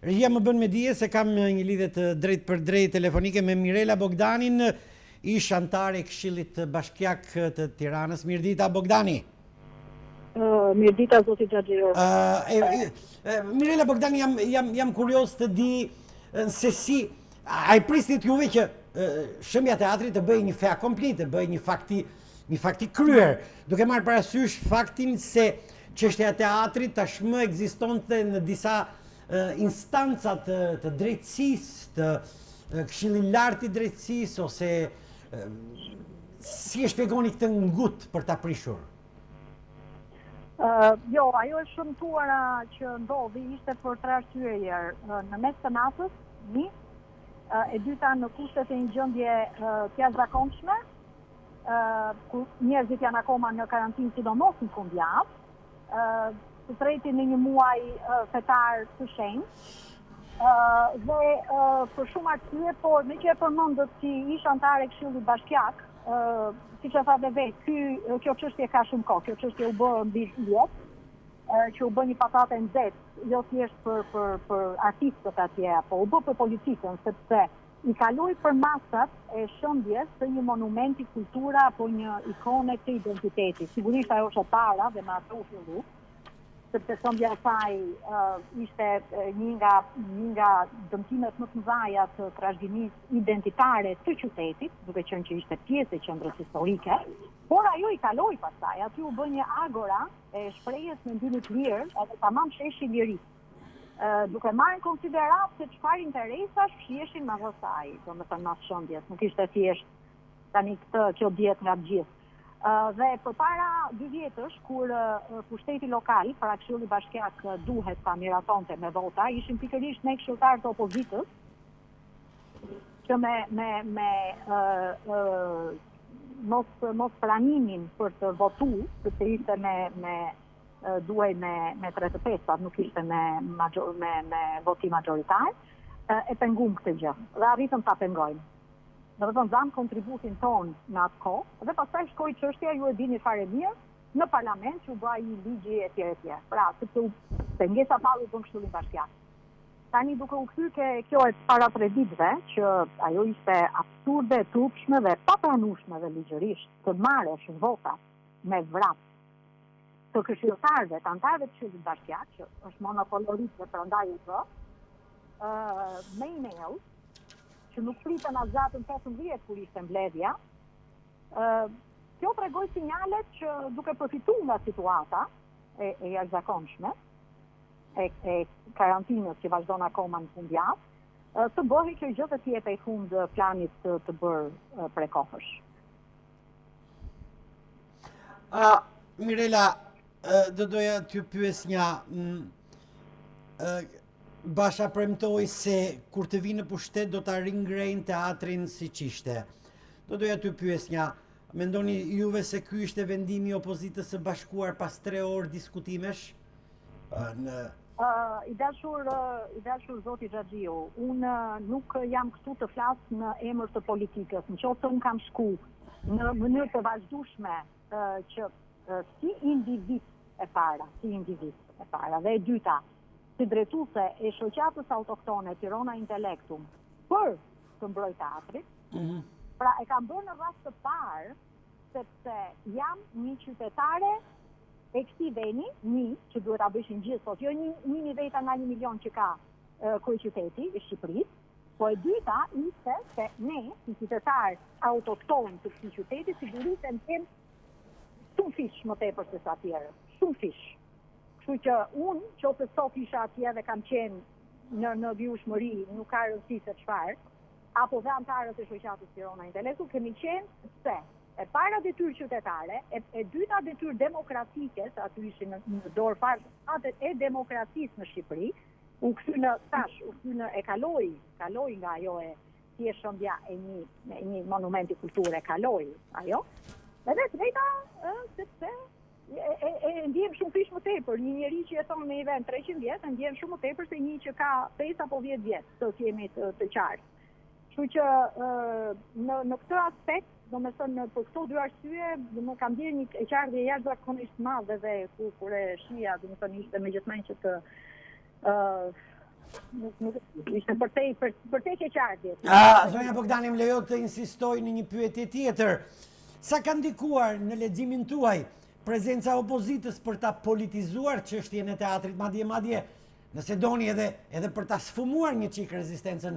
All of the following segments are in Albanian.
Regjia më bën me dije se kam një lidhje të drejt për drejt telefonike me Mirela Bogdanin, ish antare e Këshillit Bashkiak të Tiranës. Mirdita Bogdani. Mirdita zoti Xhaxhiu. Mirela Bogdani, jam kurios të di se si ai prisnit juve që Shembja Teatrit të bëjë një fe akomplit, të bëjë një fakti kryer, duke marrë parasysh faktin se çështja e teatrit tashmë ekzistonte në disa instanca të drejtësisë, të Këshillit Lart i Drejtësisë, ose si e shpjegoni këtë ngut për ta prishur? Jo, ajo e shëmtuara që ndodhi ishte për 3 arsye. Në mes të natës, një, e dyta në kushtet e një gjendje të jashtëzakonshme, ku njerëzit janë akoma në karantinë, sidomos në fundjavë, të treti në një muaj fetar të shenjtë, dhe për shumë arsye, por me që e përmendët si ish antare e Këshillit Bashkiak, siç e thatë vetë, kjo çështje ka shumë kohë, kjo çështje u bë mbi vjet, që u bë një patate nxehtë, jo thjesht për artistët atje, apo u bë për politikën, sepse i kaloi për masat e shëndjes të një monumenti kultura apo një ikone të identitetit. Sigurisht ajo është e para dhe me ato u fillu, sepse Shembja e saj ishte një nga dëmtimet më të mëdha të trashëgimisë identitare të qytetit, duke qenë që ishte pjesë e qendrës historike, por ajo i kaloi pastaj, aty u bë një agora e shprehjes mendimit lirë, edhe tamam sheshi lirisë. Duke marrë në konsiderat se çfarë interesash fshieshin me saj, domethënë mas shëndjes, nuk ishte thjesht tani kjo dihet nga të gjithë. Dhe përpara 2 vjetësh, kur pushteti lokal, para Këshillit Bashkiak duhet ta miratonte me vota, ishin pikërisht ne këshilltarët të opozitës, që me mos pranimin për të votuar, sepse ishte duhej me 3/5, nuk ishte me votim magjoritar, e pengum këtë gjë. Dhe arritëm ta pengojmë. Dhe të dhamë kontributin ton në atë kohë, dhe pastaj shkoi çështja, ju e dini fare mirë, në parlament që u bë ai ligji etj. Pra, sepse pengesa pallu bën Këshillin Bashkiak. Tani duke u kthyer kjo e para 3 ditëve, që ajo ishte absurde, e turpshme dhe papranueshme dhe ligjërisht, të marrësh vota me vrap të këshilltarëve, të antarëve të Këshillit Bashkiak, që është monopolorit dhe prandaj u bë, me email, që nuk pritën as datën 18 kur ishte mbledhja, kjo tregoi sinjalet që duke përfituar nga situata e jashtëzakonshme, e karantinës që vazhdon akoma në fundjavë, të bëhej kjo gjë të tjetër fund planit të bërë prekohësh. Mirela, do doja t'ju pyes një, Basha premtoi se kur të vinë në pushtet do ta ringrejnë teatrin siç ishte. Do doja t'ju pyes një, mendoni juve se ky ishte vendimi i opozitës së bashkuar pas 3 orë diskutimesh? I dashur zoti Xhaxhiu, unë nuk jam këtu të flas në emër të politikës, nëse unë kam shku në mënyrë të vazhdueshme që si individ e para, dhe e dyta, si drejtuese e shoqatës autoktone Tirana Intelektum për të mbrojtur teatrit. Pra e kam bërë në rast të parë, sepse jam një qytetare e këtij veni, që duhet ta bëshin gjithë, sot jo një veta nga 1 milion që ka kryeqyteti i Shqipërisë, po e dyta ishte se ne, si qytetar autokton të këtij qyteti, sigurisht e kem shumë fish më tepër se sa tjerë, shumë fish. Kështu që unë, nëse sot isha atje dhe kam qenë në vjushmëri, nuk ka rëndësi se çfarë, apo dhe antarët e shoqatës Tirana Intelektum, kemi qenë se e para detyrë qytetare, e dyta detyrë demokratike, se aty ishin në dorë fazat e demokracisë në Shqipëri, e kaloi nga ajo si e Shembja e një monumenti kulture, kaloi ajo, edhe drejta, sepse e ndjem shumë fish më tepër, një njeri që jeton në një vend 300 vjet, e ndjem shumë më tepër se një që ka 5 apo 10 vjet, të jemi të qartë. Kështu që në këtë aspekt, domethënë për këto 2 arsye, më kam dhënë një e qartë e jashtëzakonisht madhe dhe kur e shija, domethënë ishte megjithëse që Ishte për te keqardhje. Zonja Bogdani, më lejo të insistoj në një pyetje tjetër. Sa ka ndikuar në leximin tuaj prezenca opozitës për ta politizuar çështjen e teatrit, madje nëse doni edhe për ta sfumuar një çik rezistencën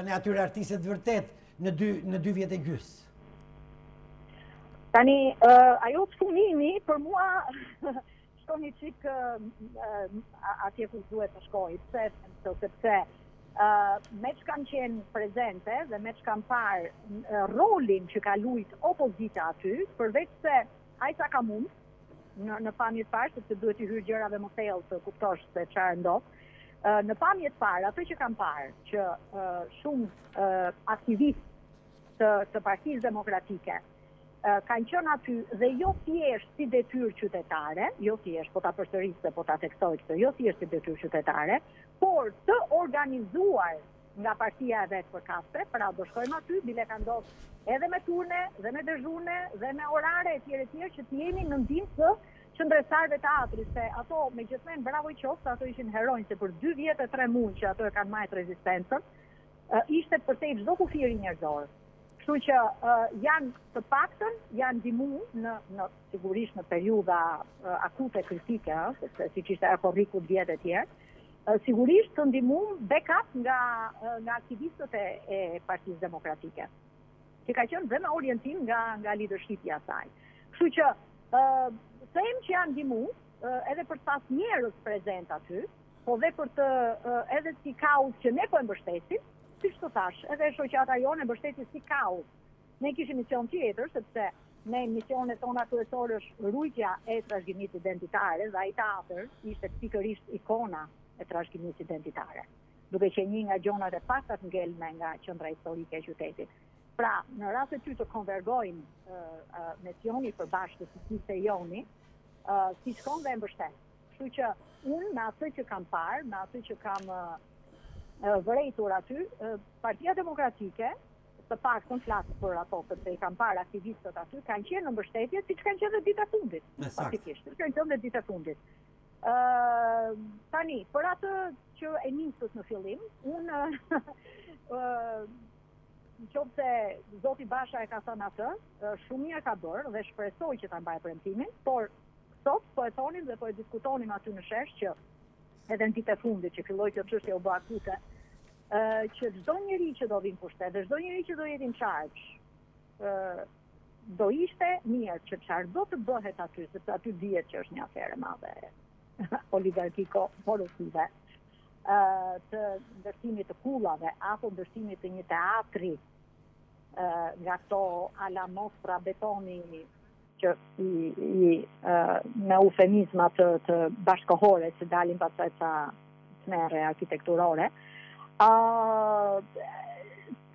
në atyre artistët vërtet në 2 vjet e gjys? Tani, ajo sfumimi për mua shkon një çik atje ku duhet të shkoj, sepse me që kanë qenë prezente dhe me që kanë parë rolin që ka lujt opozita aty, përveç se ajsa ka mund, në pamjet parë, sepse duhet i hyrë gjërave më thellë të kuptosh se çfarë ndodh. Në pamjet parë, ato që kanë parë që shumë aktivistë të Partisë Demokratike kanë qenë aty dhe jo thjesht si detyrë qytetare, jo thjesht, po ta përsërisë, po ta theksoj këtë, jo thjesht si detyrë qytetare, por të organizuar nga partia e vetë përkatëse, pra do shkojmë aty, bile ka ndodhur edhe me turne, dhe me dezhune, dhe me orare e tjere që të jemi në ndihmë të qëndresarëve të teatrit, se ato me gjithmen bravo i qoftë, ato ishin heronjë, se për 2 vjet e 3 muaj që ato e kanë majtë rezistencën, ishte përtej çdo kufiri njerëzor. Kështu që janë të paktën, janë ndihmu në sigurisht në periudha akute kritike, sepse siç ishte Korriku 10 vjet e tjerë, sigurisht të ndihmuar backup nga aktivistët e Partisë Demokratike, që ka qenë dhe me orientim nga leadershipi i saj. Kështu që them që janë ndihmuar edhe për pas njerëz prezent aty, po dhe për të edhe si kauz që ne po e mbështesim, siç të thash, edhe shoqata jone mbështeti si kauz. Ne kishim mision tjetër, sepse ne misionet tona kryesore është rujtja e trashëgimisë identitare, dhe ai teatr ishte pikërisht ikona e trashëgimisë identitare, duke që një nga gjonat e pastat ngelme nga qendra historike e qytetit. Pra, në rast se ty të konvergojnë me Joni përbashkë si Joni, si shkon dhe mbështet. Kështu që unë me atë që kam parë, me atë që kam vërejtur aty, Partia Demokratike, të paktën flasë për ato, sepse i kam parë aktivistët aty, kanë qenë në mbështetje, siç kanë qenë dhe dita fundit. Faktikisht, kanë qenë dhe dita fundit. Tani, për atë që e nisës në fillim, unë në qoftë se Zoti Basha e ka thënë atë, shumë mirë ka bërë dhe shpresoj që ta mbajë premtimin, por sot po e thonim dhe po e diskutonim aty në shesh që edhe në ditë e fundit që filloi kjo çështje u bë akute, që çdo njeri që do vinë pushtet dhe çdo njeri që do jetë in charge, do ishte mirë që çfarë do të bëhet aty, sepse aty dihet që është një aferë e madhe oligarkiko-porosive, të ndërtimit të kullave apo ndërtimit të një teatri nga këto ala mostra betoni që me eufemizma të bashkohore që dalin pastaj ca smere arkitekturore.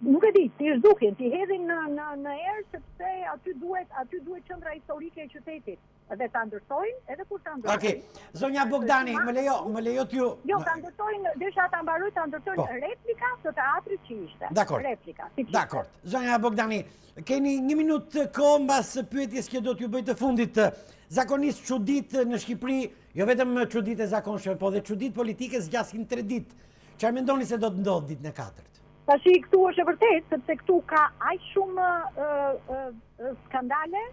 Nuk e di, ti zhdukin, ti hedhin në erë sepse aty duhet qendra historike e qytetit. Edhe ta ndërtojnë, edhe kur ta ndërtojnë. Okej, zonja Bogdani, më lejo t'ju... Jo, ta ndërtojnë, desha ta mbaroj, ta ndërtojnë replika të teatrit që ishte. Dakor. Replika. Dakor. Zonja Bogdani, keni 1 minutë kohë mbas pyetjes që do t'ju bëj të fundit. Zakonisht çuditë në Shqipëri, jo vetëm çuditë e zakonshme, po dhe çuditë politike zgjasin 3 ditë. Çfarë mendoni se do të ndodhë ditën e 4? Tashi këtu është e vërtetë, sepse këtu ka aq shumë skandale,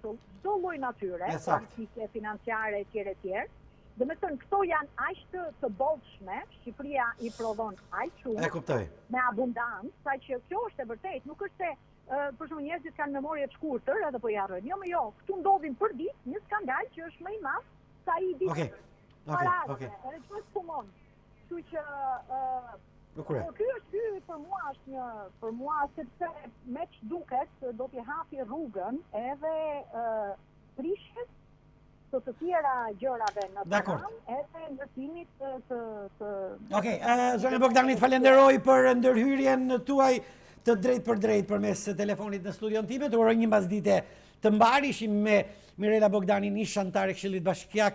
të çdo lloj natyre, politike, financiare e tjerë. Dhe me thënë, këto janë aq të bollshme, Shqipëria i prodhon aq shumë, e kuptoj, me abundancë, sa që kjo është e vërtetë, nuk është se për shembull njerëzit kanë memorje të shkurtër edhe po i harrojnë. Jo, këtu ndodhin për ditë një skandal që është më i madh sa i ditë. Okej. Edhe çfarë fumon. Kështu që ky është për mua sepse me ç'duket do t'i hapi rrugën edhe prishjes të tjera gjërave në program, edhe ndërtimit të... Okej, zonja Bogdani, falenderoj për ndërhyrjen tuaj të drejt për drejt përmes telefonit në studion time. Të uroj një mbasdite të mbar. Ishim me Mirela Bogdani, një anëtare e Këshillit Bashkiak.